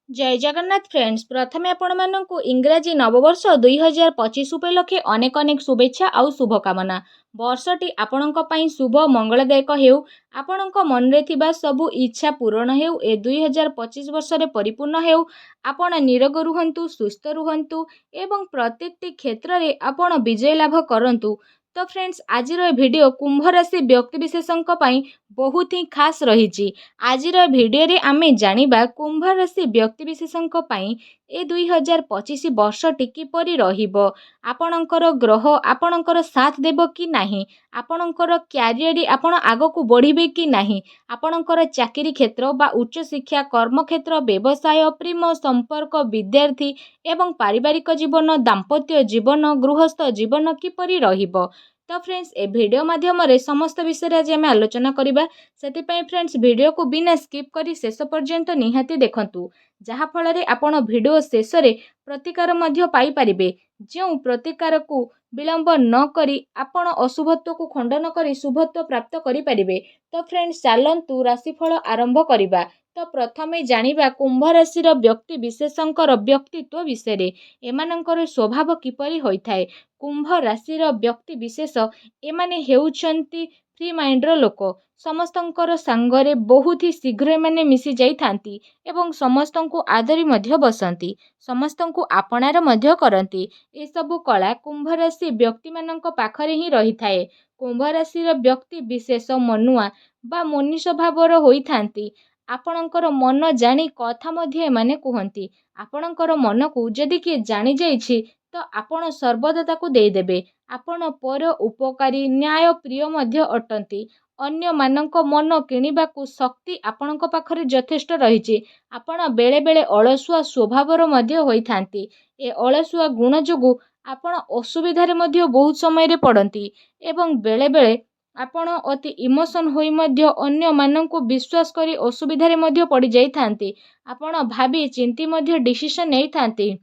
जय जगन्नाथ फ्रेंड्स प्रथमे आपको इंग्राजी नववर्ष 2025 उपलक्षे अनेक अनेक शुभेच्छा आउ शुभकामना। वर्षटी आपणक पई शुभ मंगलदायक हेउ। आपणक मनरे थिबा सबु इच्छा पूरण हेउ। ए 2025 वर्षरे परिपूर्ण हेउ। आपण निरोग रुहंतु, सुस्थ रुहंतु एवं प्रत्येकटी क्षेत्र रे आपण विजय लाभ करंतु। तो फ्रेंड्स आज भिडियो कुंभ राशि व्यक्तिविशेषों पई बहुत ही खास रही। आज भिडियो रे आमे जानिबा कुंभ राशि व्यक्तिविशेषों पई ए 2025 वर्षटी किपरि रहिबो। आपणकर ग्रह आपणकर साथ देबो कि नाही, आपणकर क्यारियर आपण आगकू बढ़िबे कि नाही, आपणकर चाकरी क्षेत्र बा उच्च शिक्षा कर्म क्षेत्र व्यवसाय प्रेम संपर्क विद्यार्थी एवं पारिवारिक जीवन दाम्पत्य जीवन गृहस्थ जीवन किपरि रहिबो। तो फ्रेंड्स ए वीडियो माध्यम रे समस्त विषय आज आम आलोचना करिबा। सेतिपई फ्रेंड्स वीडियो को बिना स्किप करी शेष पर्यंत निहाती देखंतु, जहा फल रे आपण वीडियो शेष रे प्रतिकार मध्य पाई परिबे। जो प्रतिकार को विलंब न करी आपण अशुभत्व को खंडन करी शुभत्व प्राप्त करि परिबे। तो फ्रेंड्स चलंतु राशिफल आरंभ करिबा। तो प्रथमे जानिबा कुंभ राशि व्यक्ति विशेषंकर व्यक्तित्व विषय रे। एमानंकर स्वभाव किपरि होइथाय। कुंभ राशि व्यक्ति विशेष एमाने हेउछंती फ्री माइंड लोक। समस्तंकर सांगरे बहुत ही शीघ्र एमाने मिसी जाई थांती एवं समस्तंकु आदरी मध्य बसंती, समस्तंकु आपणार मध्य करंती। ए सबु कला कुंभ राशि व्यक्ति मानंक पाखरे ही रही थाए। कुंभ राशि व्यक्ति विशेष मनुआ बा मनीष भावर होई थांती। आपणकर मन जानी कथा मध्य एमाने कुहंती। आपणकर मन को जदि किए जानी जाइछि तो आपण सर्वदा ताकू देई देबे। आपण पर उपकारी न्याय प्रिय मध्य अटंती। अन्य मानक मन किणिबाकू शक्ति आपणक पाखरे यथेष्ट रहिछि। आपण बेले बेले अलसुआ स्वभावर मध्य होई थांती। ए अलसुआ गुण जोगु आपण असुविधारे मध्य बहुत समय रे पड़ंती एवं बेले बेले आपण अति इमोशन होई मध्य अन्य मानक विश्वास करी असुविधारे मध्य पड़ी जाई थांती। आपण भाबी चिंती मध्य डिसिजन नै थांती।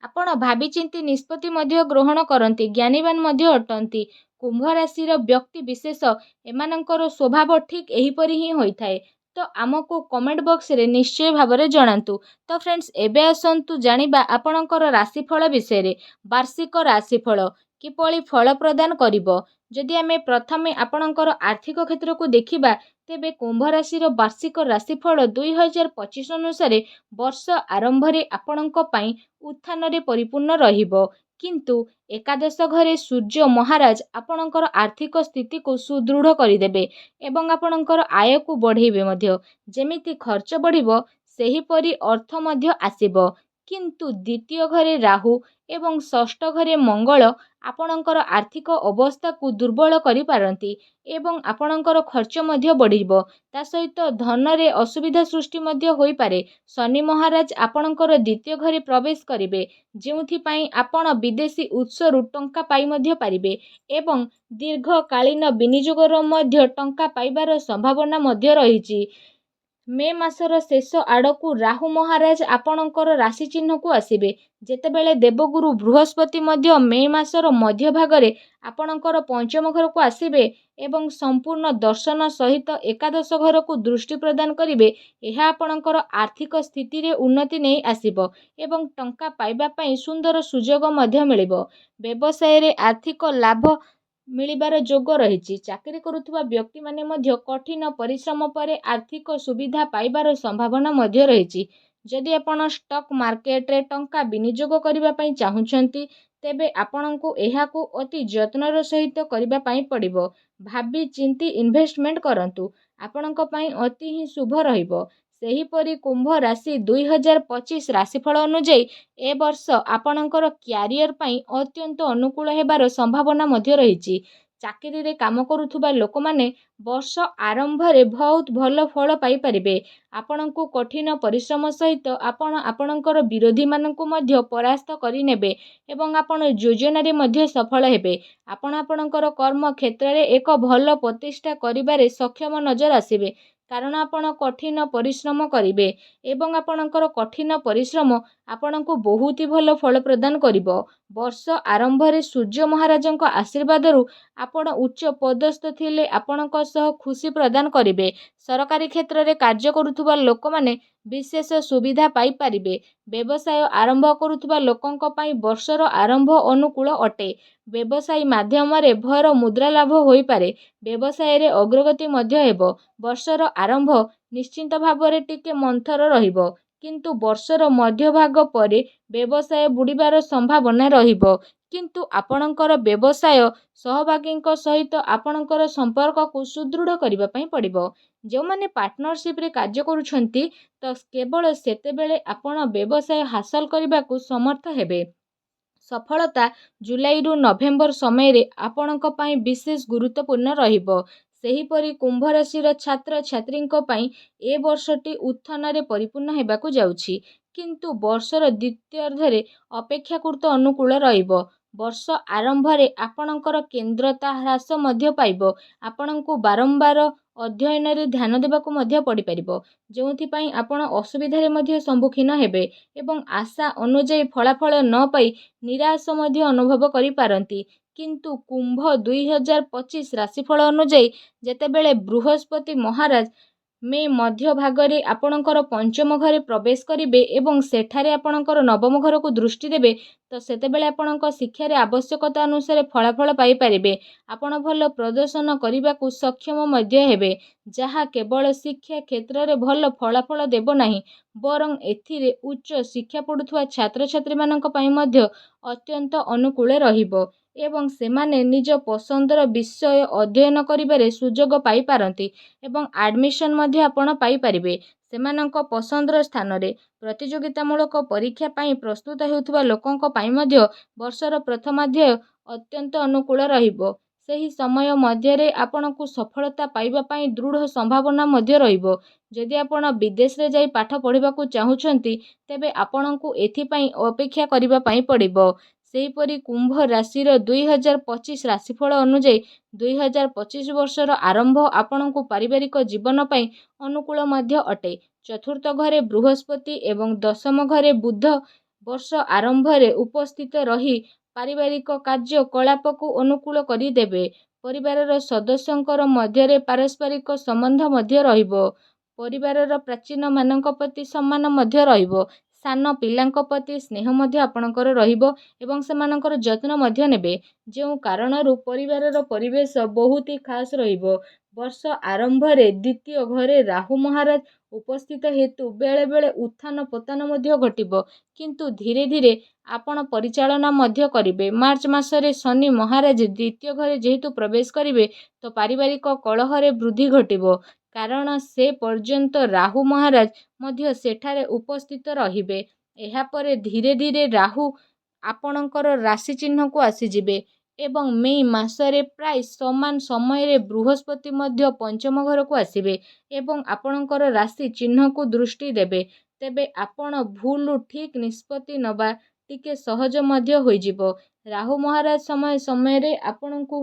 आपण भाबी चिंती निष्पत्ति मध्य ग्रहण करंती, ज्ञानीवान मध्य अटंती। कुंभ राशि व्यक्ति विशेष एमानंकर स्वभाव ठीक एहीपरि ही होइथाय। तो आमको कमेंट बॉक्स रे निश्चय भावरे जणांतु। तो फ्रेंड्स एबे आसंतु जानिबा आपणकर राशिफल विषय रे। वार्षिक राशिफल किपरि फल प्रदान करिवो। जदि आमे प्रथमे आपणकर आर्थिक क्षेत्र को देखिबा तेबे कुंभ राशि वार्षिक राशिफल 2025 अनुसार वर्ष आरंभ रे आपणक पई उत्थान रे परिपूर्ण रहिबो। किंतु एकादश घरे सूर्य महाराज आपणकर आर्थिक स्थिति को सुदृढ़ करिदेबे एवं आपणकर आय को बढ़ेबे मध्य। जेमिति खर्च बढ़िबो सेहीपरि अर्थ मध्य आसिबो। किंतु द्वितीय घरे राहु एवं षष्ठ घरे मंगल आपणकर आर्थिक अवस्था को दुर्बल करि पारंती एवं आपणकर खर्च मध्य बढ़िबो। ता सहित धन रे असुविधा सृष्टि मध्य होई पारे। शनि महाराज आपणकर द्वितीय घरे प्रवेश करिवे, जेउथि पई आपण विदेशी उत्स रु टंका पाई मध्य पारिबे एवं दीर्घकालीन विनियोगर मध्य टंका पाइबार संभावना मध्य रहिछि। मे मासर शेष आड़कू राहु महाराज आपणकर राशि चिन्ह को आसिबे। जेतेबेले देवगुरु बृहस्पति मध्य मे मासर मध्य भागरे आपणकर पंचम घर को आसिबे एवं संपूर्ण दर्शन सहित एकादश घर को दृष्टि प्रदान करिवे। एहा आपणकर आर्थिक स्थिति रे उन्नति नै आसिबो एवं टंका पाइबा पई सुंदर सुजोग मध्य मिलिबो। व्यवसाय रे आर्थिक लाभ मिलिबार जोग रहिछि। चाकरी करुथुवा व्यक्ति माने मध्य कठिन परिश्रम परे आर्थिक सुविधा पाइबार संभावना मध्य रहिछि। जदि आपण स्टॉक मार्केट रे टंका विनियोग करिबा पई चाहुछंती तेबे आपणको एहाको अति यत्नर सहित करिबा पई पड़िबो। भाबी चिंती इन्वेस्टमेंट करंतु, आपणको पई अति ही शुभ रहिबो। सेहीपरि कुंभ राशि 2025 राशिफल अनुଯାयी ए वर्ष आपणकर क्यारियर पई अत्यंत अनुकूल हेबार संभावना मध्य रहिछि। चाकरी रे काम करुथुबा लोक माने वर्ष आरंभ रे बहुत भल फल पाई परिबे। आपणको कठिन परिश्रम सहित आपण आपणकर विरोधी मानकु मध्य परास्त करि नेबे एवं आपण योजना रे मध्य सफल हेबे। आपण आपणकर कर्म क्षेत्र रे एक भल प्रतिष्ठा करिबारे सक्षम नजर आसिबे, कारण आपण कठिन परिश्रम करिबे एवं आपणकर कठिन परिश्रम आपणको बहुत ही भल फल प्रदान करिवो। वर्ष आरंभ रे सूर्य महाराजंक आशीर्वाद रु आपण उच्च पदस्थ थिले आपणक सह खुशी प्रदान करिवे। सरकारी क्षेत्र रे कार्य करुथुबा लोक माने ବିଶେଷ ସୁବିଧା ପାଇପାରିବେ। ବ୍ୟବସାୟ ଆରମ୍ଭ କରୁଥିବା ଲୋକଙ୍କ ପାଇଁ ବର୍ଷର ଆରମ୍ଭ ଅନୁକୂଳ ଅଟେ। ବ୍ୟବସାୟୀ ମାଧ୍ୟମରେ ଭର ମୁଦ୍ରା ଲାଭ ହୋଇପାରେ। ବ୍ୟବସାୟରେ ଅଗ୍ରଗତି ମଧ୍ୟ ହେବ। ବର୍ଷର ଆରମ୍ଭ ନିଶ୍ଚିତ ଭାବରେ ଟିକେ ମନ୍ଥର ରହିବ, କିନ୍ତୁ ବର୍ଷର ମଧ୍ୟଭାଗ ପରେ ବ୍ୟବସାୟ ବୁଡ଼ିବାର ସମ୍ଭାବନା ରହିବ। କିନ୍ତୁ ଆପଣଙ୍କର ବ୍ୟବସାୟ ସହଭାଗୀଙ୍କ ସହିତ ଆପଣଙ୍କର ସମ୍ପର୍କକୁ ସୁଦୃଢ଼ କରିବା ପାଇଁ ପଡ଼ିବ। ଯେଉଁମାନେ ପାର୍ଟନରସିପରେ କାର୍ଯ୍ୟ କରୁଛନ୍ତି, ତ କେବଳ ସେତେବେଳେ ଆପଣ ବ୍ୟବସାୟ ହାସଲ କରିବାକୁ ସମର୍ଥ ହେବେ। ସଫଳତା ଜୁଲାଇରୁ ନଭେମ୍ବର ସମୟରେ ଆପଣଙ୍କ ପାଇଁ ବିଶେଷ ଗୁରୁତ୍ୱପୂର୍ଣ୍ଣ ରହିବ। ସେହିପରି କୁମ୍ଭ ରାଶିର ଛାତ୍ରଛାତ୍ରୀଙ୍କ ପାଇଁ ଏ ବର୍ଷଟି ଉତ୍ଥାନରେ ପରିପୂର୍ଣ୍ଣ ହେବାକୁ ଯାଉଛି, କିନ୍ତୁ ବର୍ଷର ଦ୍ୱିତୀୟାର୍ଦ୍ଧରେ ଅପେକ୍ଷାକୃତ ଅନୁକୂଳ ରହିବ। ବର୍ଷ ଆରମ୍ଭରେ ଆପଣଙ୍କର କେନ୍ଦ୍ରତା ହ୍ରାସ ମଧ୍ୟ ପାଇବ। ଆପଣଙ୍କୁ ବାରମ୍ବାର ଅଧ୍ୟୟନରେ ଧ୍ୟାନ ଦେବାକୁ ମଧ୍ୟ ପଡ଼ିପାରିବ, ଯେଉଁଥିପାଇଁ ଆପଣ ଅସୁବିଧାରେ ମଧ୍ୟ ସମ୍ମୁଖୀନ ହେବେ ଏବଂ ଆଶା ଅନୁଯାୟୀ ଫଳାଫଳ ନ ପାଇ ନିରାଶ ମଧ୍ୟ ଅନୁଭବ କରିପାରନ୍ତି। କିନ୍ତୁ କୁମ୍ଭ 2025 ରାଶିଫଳ ଅନୁଯାୟୀ ଯେତେବେଳେ ବୃହସ୍ପତି ମହାରାଜ ମେ ମଧ୍ୟଭାଗରେ ଆପଣଙ୍କର ପଞ୍ଚମ ଘରେ ପ୍ରବେଶ କରିବେ ଏବଂ ସେଠାରେ ଆପଣଙ୍କର ନବମ ଘରକୁ ଦୃଷ୍ଟି ଦେବେ, ତ ସେତେବେଳେ ଆପଣଙ୍କ ଶିକ୍ଷାରେ ଆବଶ୍ୟକତା ଅନୁସାରେ ଫଳାଫଳ ପାଇପାରିବେ। ଆପଣ ଭଲ ପ୍ରଦର୍ଶନ କରିବାକୁ ସକ୍ଷମ ମଧ୍ୟ ହେବେ, ଯାହା କେବଳ ଶିକ୍ଷା କ୍ଷେତ୍ରରେ ଭଲ ଫଳାଫଳ ଦେବ ନାହିଁ, ବରଂ ଏଥିରେ ଉଚ୍ଚ ଶିକ୍ଷା ପଢ଼ୁଥିବା ଛାତ୍ରଛାତ୍ରୀମାନଙ୍କ ପାଇଁ ମଧ୍ୟ ଅତ୍ୟନ୍ତ ଅନୁକୂଳ ରହିବ ଏବଂ ସେମାନେ ନିଜ ପସନ୍ଦର ବିଷୟ ଅଧ୍ୟୟନ କରିବାରେ ସୁଯୋଗ ପାଇପାରନ୍ତି ଏବଂ ଆଡମିସନ୍ ମଧ୍ୟ ଆପଣ ପାଇପାରିବେ ସେମାନଙ୍କ ପସନ୍ଦର ସ୍ଥାନରେ। ପ୍ରତିଯୋଗିତାମୂଳକ ପରୀକ୍ଷା ପାଇଁ ପ୍ରସ୍ତୁତ ହେଉଥିବା ଲୋକଙ୍କ ପାଇଁ ମଧ୍ୟ ବର୍ଷର ପ୍ରଥମାର୍ଦ୍ଧୟ ଅତ୍ୟନ୍ତ ଅନୁକୂଳ ରହିବ। ସେହି ସମୟ ମଧ୍ୟରେ ଆପଣଙ୍କୁ ସଫଳତା ପାଇବା ପାଇଁ ଦୃଢ଼ ସମ୍ଭାବନା ମଧ୍ୟ ରହିବ। ଯଦି ଆପଣ ବିଦେଶରେ ଯାଇ ପାଠ ପଢ଼ିବାକୁ ଚାହୁଁଛନ୍ତି, ତେବେ ଆପଣଙ୍କୁ ଏଥିପାଇଁ ଅପେକ୍ଷା କରିବା ପାଇଁ ପଡ଼ିବ। ସେହିପରି କୁମ୍ଭ ରାଶିର 2025 ରାଶିଫଳ ଅନୁଯାୟୀ 2025 ବର୍ଷର ଆରମ୍ଭ ଆପଣଙ୍କୁ ପାରିବାରିକ ଜୀବନ ପାଇଁ ଅନୁକୂଳ ମଧ୍ୟ ଅଟେ। ଚତୁର୍ଥ ଘରେ ବୃହସ୍ପତି ଏବଂ ଦଶମ ଘରେ ବୁଧ ବର୍ଷ ଆରମ୍ଭରେ ଉପସ୍ଥିତ ରହି ପାରିବାରିକ କାର୍ଯ୍ୟକଳାପକୁ ଅନୁକୂଳ କରିଦେବେ। ପରିବାରର ସଦସ୍ୟଙ୍କର ମଧ୍ୟରେ ପାରସ୍ପରିକ ସମ୍ବନ୍ଧ ମଧ୍ୟ ରହିବ। ପରିବାରର ପ୍ରାଚୀନମାନଙ୍କ ପ୍ରତି ସମ୍ମାନ ମଧ୍ୟ ରହିବ। ସାନ ପିଲାଙ୍କ ପ୍ରତି ସ୍ନେହ ମଧ୍ୟ ଆପଣଙ୍କର ରହିବ ଏବଂ ସେମାନଙ୍କର ଯତ୍ନ ମଧ୍ୟ ନେବେ, ଯେଉଁ କାରଣରୁ ପରିବାରର ପରିବେଶ ବହୁତ ଖାସ୍ ରହିବ। ବର୍ଷ ଆରମ୍ଭରେ ଦ୍ୱିତୀୟ ଘରେ ରାହୁ ମହାରାଜ ଉପସ୍ଥିତ ହେତୁ ବେଳେବେଳେ ଉତ୍ଥାନ ପତନ ମଧ୍ୟ ଘଟିବ, କିନ୍ତୁ ଧୀରେ ଧୀରେ ଆପଣ ପରିଚାଳନା ମଧ୍ୟ କରିବେ। ମାର୍ଚ୍ଚ ମାସରେ ଶନି ମହାରାଜ ଦ୍ୱିତୀୟ ଘରେ ଯେହେତୁ ପ୍ରବେଶ କରିବେ, ତ ପାରିବାରିକ କଳହରେ ବୃଦ୍ଧି ଘଟିବ, କାରଣ ସେ ପର୍ଯ୍ୟନ୍ତ ରାହୁ ମହାରାଜ ମଧ୍ୟ ସେଠାରେ ଉପସ୍ଥିତ ରହିବେ। ଏହାପରେ ଧୀରେ ଧୀରେ ରାହୁ ଆପଣଙ୍କର ରାଶି ଚିହ୍ନକୁ ଆସିଯିବେ ଏବଂ ମେ ମାସରେ ପ୍ରାୟ ସମାନ ସମୟରେ ବୃହସ୍ପତି ମଧ୍ୟ ପଞ୍ଚମ ଘରକୁ ଆସିବେ ଏବଂ ଆପଣଙ୍କର ରାଶି ଚିହ୍ନକୁ ଦୃଷ୍ଟି ଦେବେ। ତେବେ ଆପଣ ଭୁଲରୁ ଠିକ୍ ନିଷ୍ପତ୍ତି ନେବା ଟିକେ ସହଜ ମଧ୍ୟ ହୋଇଯିବ। ରାହୁ ମହାରାଜ ସମୟ ସମୟରେ ଆପଣଙ୍କୁ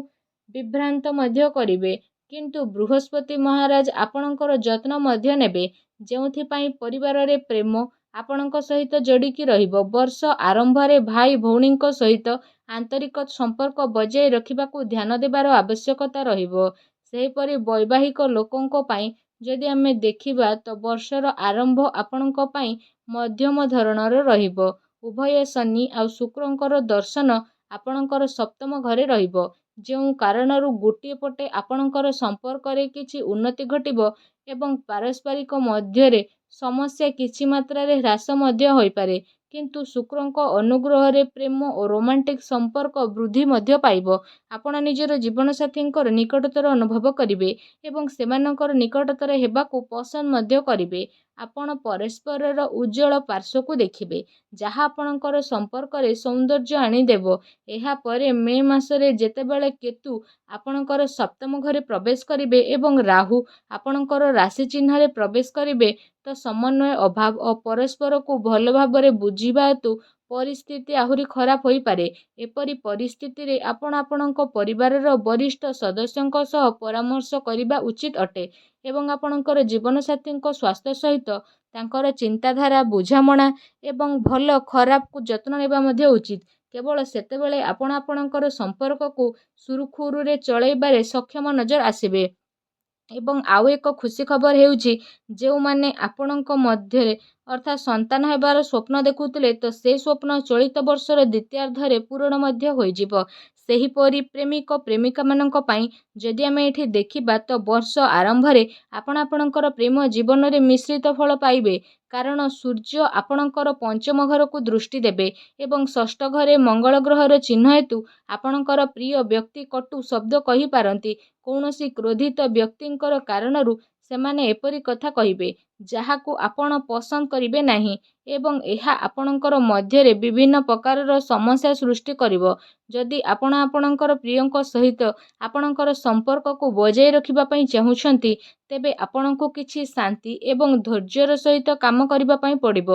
ବିଭ୍ରାନ୍ତ ମଧ୍ୟ କରିବେ, କିନ୍ତୁ ବୃହସ୍ପତି ମହାରାଜ ଆପଣଙ୍କର ଯତ୍ନ ମଧ୍ୟ ନେବେ, ଯେଉଁଥିପାଇଁ ପରିବାରରେ ପ୍ରେମ ଆପଣଙ୍କ ସହିତ ଯୋଡ଼ିକି ରହିବ। ବର୍ଷ ଆରମ୍ଭରେ ଭାଇ ଭଉଣୀଙ୍କ ସହିତ ଆନ୍ତରିକ ସମ୍ପର୍କ ବଜାୟ ରଖିବାକୁ ଧ୍ୟାନ ଦେବାର ଆବଶ୍ୟକତା ରହିବ। ସେହିପରି ବୈବାହିକ ଲୋକଙ୍କ ପାଇଁ ଯଦି ଆମେ ଦେଖିବା, ତ ବର୍ଷର ଆରମ୍ଭ ଆପଣଙ୍କ ପାଇଁ ମଧ୍ୟମ ଧରଣର ରହିବ। ଉଭୟ ଶନି ଆଉ ଶୁକ୍ରଙ୍କର ଦର୍ଶନ ଆପଣଙ୍କର ସପ୍ତମ ଘରେ ରହିବ, ଯେଉଁ କାରଣରୁ ଗୋଟିଏ ପଟେ ଆପଣଙ୍କର ସମ୍ପର୍କରେ କିଛି ଉନ୍ନତି ଘଟିବ ଏବଂ ପାରସ୍ପରିକ ମଧ୍ୟରେ ସମସ୍ୟା କିଛି ମାତ୍ରାରେ ହ୍ରାସ ମଧ୍ୟ ହୋଇପାରେ, କିନ୍ତୁ ଶୁକ୍ରଙ୍କ ଅନୁଗ୍ରହରେ ପ୍ରେମ ଓ ରୋମାଣ୍ଟିକ୍ ସମ୍ପର୍କ ବୃଦ୍ଧି ମଧ୍ୟ ପାଇବ। ଆପଣ ନିଜର ଜୀବନସାଥୀଙ୍କର ନିକଟତର ଅନୁଭବ କରିବେ ଏବଂ ସେମାନଙ୍କର ନିକଟତର ହେବାକୁ ପସନ୍ଦ ମଧ୍ୟ କରିବେ। ଆପଣ ପରସ୍ପରର ଉଜ୍ଜ୍ୱଳ ପାର୍ଶ୍ୱକୁ ଦେଖିବେ, ଯାହା ଆପଣଙ୍କର ସମ୍ପର୍କରେ ସୌନ୍ଦର୍ଯ୍ୟ ଆଣିଦେବ। ଏହାପରେ ମେ ମାସରେ ଯେତେବେଳେ କେତୁ ଆପଣଙ୍କର ସପ୍ତମ ଘରେ ପ୍ରବେଶ କରିବେ ଏବଂ ରାହୁ ଆପଣଙ୍କର ରାଶି ଚିହ୍ନରେ ପ୍ରବେଶ କରିବେ, ତ ସମନ୍ୱୟ ଅଭାବ ଓ ପରସ୍ପରକୁ ଭଲ ଭାବରେ ବୁଝିବା ହେତୁ ପରିସ୍ଥିତି ଆହୁରି ଖରାପ ହୋଇପାରେ। ଏପରି ପରିସ୍ଥିତିରେ ଆପଣ ଆପଣଙ୍କ ପରିବାରର ବରିଷ୍ଠ ସଦସ୍ୟଙ୍କ ସହ ପରାମର୍ଶ କରିବା ଉଚିତ ଅଟେ ଏବଂ ଆପଣଙ୍କର ଜୀବନସାଥୀଙ୍କ ସ୍ୱାସ୍ଥ୍ୟ ସହିତ ତାଙ୍କର ଚିନ୍ତାଧାରା, ବୁଝାମଣା ଏବଂ ଭଲ ଖରାପକୁ ଯତ୍ନ ନେବା ମଧ୍ୟ ଉଚିତ। କେବଳ ସେତେବେଳେ ଆପଣ ଆପଣଙ୍କର ସମ୍ପର୍କକୁ ସୁରୁଖୁରୁରେ ଚଳାଇବାରେ ସକ୍ଷମ ନଜର ଆସିବେ। ଏବଂ ଆଉ ଏକ ଖୁସି ଖବର ହେଉଛି ଯେଉଁମାନେ ଆପଣଙ୍କ ମଧ୍ୟରେ ଅର୍ଥାତ୍ ସନ୍ତାନ ହେବାର ସ୍ୱପ୍ନ ଦେଖୁଥିଲେ ତ ସେ ସ୍ୱପ୍ନ ଚଳିତ ବର୍ଷର ଦ୍ୱିତୀୟାର୍ଦ୍ଧରେ ପୂରଣ ମଧ୍ୟ ହୋଇଯିବ। ସେହିପରି ପ୍ରେମିକ ପ୍ରେମିକାମାନଙ୍କ ପାଇଁ ଯଦି ଆମେ ଏଠି ଦେଖିବା ତ ବର୍ଷ ଆରମ୍ଭରେ ଆପଣ ଆପଣଙ୍କର ପ୍ରେମ ଜୀବନରେ ମିଶ୍ରିତ ଫଳ ପାଇବେ। କାରଣ ସୂର୍ଯ୍ୟ ଆପଣଙ୍କର ପଞ୍ଚମ ଘରକୁ ଦୃଷ୍ଟି ଦେବେ ଏବଂ ଷଷ୍ଠ ଘରେ ମଙ୍ଗଳ ଗ୍ରହର ଚିହ୍ନ ହେତୁ ଆପଣଙ୍କର ପ୍ରିୟ ବ୍ୟକ୍ତି କଟୁ ଶବ୍ଦ କହିପାରନ୍ତି। କୌଣସି କ୍ରୋଧିତ ବ୍ୟକ୍ତିଙ୍କର କାରଣରୁ ସେମାନେ ଏପରି କଥା କହିବେ ଯାହାକୁ ଆପଣ ପସନ୍ଦ କରିବେ ନାହିଁ ଏବଂ ଏହା ଆପଣଙ୍କର ମଧ୍ୟରେ ବିଭିନ୍ନ ପ୍ରକାରର ସମସ୍ୟା ସୃଷ୍ଟି କରିବ। ଯଦି ଆପଣ ଆପଣଙ୍କର ପ୍ରିୟଙ୍କ ସହିତ ଆପଣଙ୍କର ସମ୍ପର୍କକୁ ବଜାୟ ରଖିବା ପାଇଁ ଚାହୁଁଛନ୍ତି ତେବେ ଆପଣଙ୍କୁ କିଛି ଶାନ୍ତି ଏବଂ ଧୈର୍ଯ୍ୟର ସହିତ କାମ କରିବା ପାଇଁ ପଡ଼ିବ।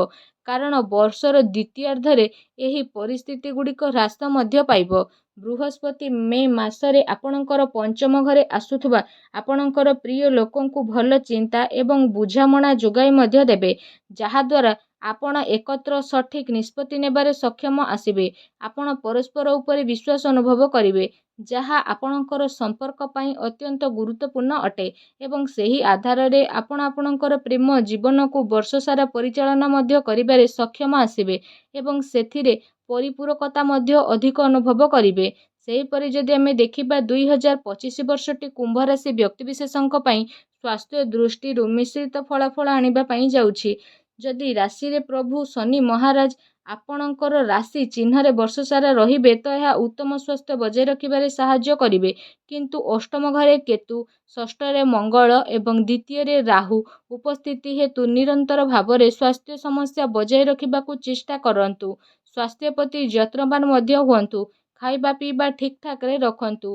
କାରଣ ବର୍ଷର ଦ୍ୱିତୀୟାର୍ଦ୍ଧରେ ଏହି ପରିସ୍ଥିତି ଗୁଡ଼ିକ ହ୍ରାସ ମଧ୍ୟ ପାଇବ। ବୃହସ୍ପତି ମେ ମାସରେ ଆପଣଙ୍କର ପଞ୍ଚମ ଘରେ ଆସୁଥିବା ଆପଣଙ୍କର ପ୍ରିୟ ଲୋକଙ୍କୁ ଭଲ ଚିନ୍ତା ଏବଂ ବୁଝାମଣା ଯୋଗାଇ ମଧ୍ୟ ଦେବେ, ଯାହାଦ୍ୱାରା ଆପଣ ଏକତ୍ର ସଠିକ୍ ନିଷ୍ପତ୍ତି ନେବାରେ ସକ୍ଷମ ଆସିବେ। ଆପଣ ପରସ୍ପର ଉପରେ ବିଶ୍ୱାସ ଅନୁଭବ କରିବେ, ଯାହା ଆପଣଙ୍କର ସମ୍ପର୍କ ପାଇଁ ଅତ୍ୟନ୍ତ ଗୁରୁତ୍ୱପୂର୍ଣ୍ଣ ଅଟେ ଏବଂ ସେହି ଆଧାରରେ ଆପଣ ଆପଣଙ୍କର ପ୍ରେମ ଜୀବନକୁ ବର୍ଷସାରା ପରିଚାଳନା ମଧ୍ୟ କରିବାରେ ସକ୍ଷମ ଆସିବେ ଏବଂ ସେଥିରେ ପରିପୂରକତା ମଧ୍ୟ ଅଧିକ ଅନୁଭବ କରିବେ। ସେହିପରି ଯଦି ଆମେ ଦେଖିବା 2025 ବର୍ଷଟି କୁମ୍ଭ ରାଶି ବ୍ୟକ୍ତିବିଶେଷଙ୍କ ପାଇଁ ସ୍ୱାସ୍ଥ୍ୟ ଦୃଷ୍ଟିରୁ ମିଶ୍ରିତ ଫଳାଫଳ ଆଣିବା ପାଇଁ ଯାଉଛି। ଯଦି ରାଶିରେ ପ୍ରଭୁ ଶନି ମହାରାଜ ଆପଣଙ୍କର ରାଶି ଚିହ୍ନରେ ବର୍ଷସାରା ରହିବେ ତ ଏହା ଉତ୍ତମ ସ୍ୱାସ୍ଥ୍ୟ ବଜାୟ ରଖିବାରେ ସାହାଯ୍ୟ କରିବେ। କିନ୍ତୁ ଅଷ୍ଟମ ଘରେ କେତୁ, ଷଷ୍ଠରେ ମଙ୍ଗଳ ଏବଂ ଦ୍ୱିତୀୟରେ ରାହୁ ଉପସ୍ଥିତି ହେତୁ ନିରନ୍ତର ଭାବରେ ସ୍ୱାସ୍ଥ୍ୟ ସମସ୍ୟା ବଜାୟ ରଖିବାକୁ ଚେଷ୍ଟା କରନ୍ତୁ। ସ୍ୱାସ୍ଥ୍ୟ ପ୍ରତି ଯତ୍ନବାନ ମଧ୍ୟ ହୁଅନ୍ତୁ। ଖାଇବା ପିଇବା ଠିକ୍ଠାକ୍ରେ ରଖନ୍ତୁ,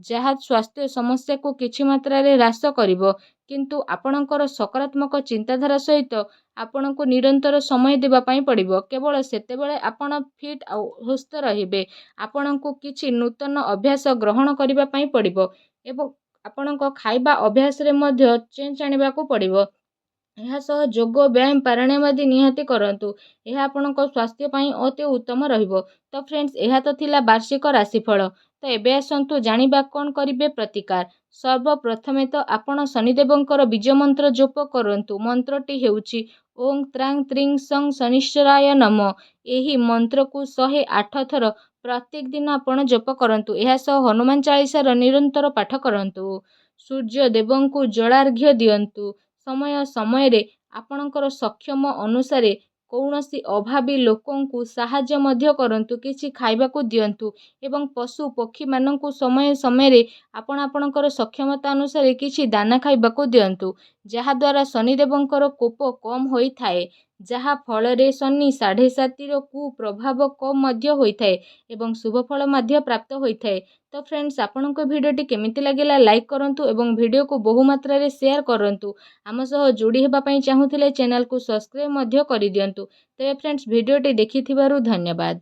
ଯାହା ସ୍ୱାସ୍ଥ୍ୟ ସମସ୍ୟାକୁ କିଛି ମାତ୍ରାରେ ହ୍ରାସ କରିବ। କିନ୍ତୁ ଆପଣଙ୍କର ସକାରାତ୍ମକ ଚିନ୍ତାଧାରା ସହିତ ଆପଣଙ୍କୁ ନିରନ୍ତର ସମୟ ଦେବା ପାଇଁ ପଡ଼ିବ। କେବଳ ସେତେବେଳେ ଆପଣ ଫିଟ୍ ଆଉ ସୁସ୍ଥ ରହିବେ। ଆପଣଙ୍କୁ କିଛି ନୂତନ ଅଭ୍ୟାସ ଗ୍ରହଣ କରିବା ପାଇଁ ପଡ଼ିବ ଏବଂ ଆପଣଙ୍କ ଖାଇବା ଅଭ୍ୟାସରେ ମଧ୍ୟ ଚେଞ୍ଜ ଆଣିବାକୁ ପଡ଼ିବ। ଏହା ସହ ଯୋଗ, ବ୍ୟାୟାମ, ପ୍ରାଣାୟାମ ଆଦି ନିହାତି କରନ୍ତୁ। ଏହା ଆପଣଙ୍କ ସ୍ୱାସ୍ଥ୍ୟ ପାଇଁ ଅତି ଉତ୍ତମ ରହିବ। ତ ଫ୍ରେଣ୍ଡସ୍, ଏହା ତ ଥିଲା ବାର୍ଷିକ ରାଶିଫଳ। ତ ଏବେ ଆସନ୍ତୁ ଜାଣିବା କ'ଣ କରିବେ ପ୍ରତିକାର। ସର୍ବପ୍ରଥମେ ତ ଆପଣ ଶନିଦେବଙ୍କର ବୀଜ ମନ୍ତ୍ର ଜପ କରନ୍ତୁ। ମନ୍ତ୍ରଟି ହେଉଛି ଓଁ ତ୍ରାଂ ତ୍ରିଂ ସଂ ଶନିଶ୍ଚରାୟ ନମଃ। ଏହି ମନ୍ତ୍ରକୁ 108 ଥର ପ୍ରତ୍ୟେକ ଦିନ ଆପଣ ଜପ କରନ୍ତୁ। ଏହା ସହ ହନୁମାନ ଚାଳିଶାର ନିରନ୍ତର ପାଠ କରନ୍ତୁ। ସୂର୍ଯ୍ୟ ଦେବଙ୍କୁ ଜଳାର୍ଘ୍ୟ ଦିଅନ୍ତୁ। ସମୟ ସମୟରେ ଆପଣଙ୍କର ସକ୍ଷମ ଅନୁସାରେ କୌଣସି ଅଭାବୀ ଲୋକଙ୍କୁ ସାହାଯ୍ୟ ମଧ୍ୟ କରନ୍ତୁ। କିଛି ଖାଇବାକୁ ଦିଅନ୍ତୁ ଏବଂ ପଶୁ ପକ୍ଷୀମାନଙ୍କୁ ସମୟ ସମୟରେ ଆପଣ ଆପଣଙ୍କର ସକ୍ଷମତା ଅନୁସାରେ କିଛି ଦାନା ଖାଇବାକୁ ଦିଅନ୍ତୁ, ଯାହାଦ୍ୱାରା ଶନିଦେବଙ୍କର କୋପ କମ୍ ହୋଇଥାଏ, ଯାହା ଫଳରେ ଶନି 7.5ର କୁପ୍ରଭାବ କମ୍ ମଧ୍ୟ ହୋଇଥାଏ ଏବଂ ଶୁଭଫଳ ମଧ୍ୟ ପ୍ରାପ୍ତ ହୋଇଥାଏ। ତ ଫ୍ରେଣ୍ଡସ୍, ଆପଣଙ୍କ ଭିଡ଼ିଓଟି କେମିତି ଲାଗିଲା ଲାଇକ୍ କରନ୍ତୁ ଏବଂ ଭିଡ଼ିଓକୁ ବହୁମାତ୍ରାରେ ସେୟାର କରନ୍ତୁ। ଆମ ସହ ଯୋଡ଼ି ହେବା ପାଇଁ ଚାହୁଁଥିଲେ ଚ୍ୟାନେଲକୁ ସବସ୍କ୍ରାଇବ୍ ମଧ୍ୟ କରିଦିଅନ୍ତୁ। ତେବେ ଫ୍ରେଣ୍ଡସ୍, ଭିଡ଼ିଓଟି ଦେଖିଥିବାରୁ ଧନ୍ୟବାଦ।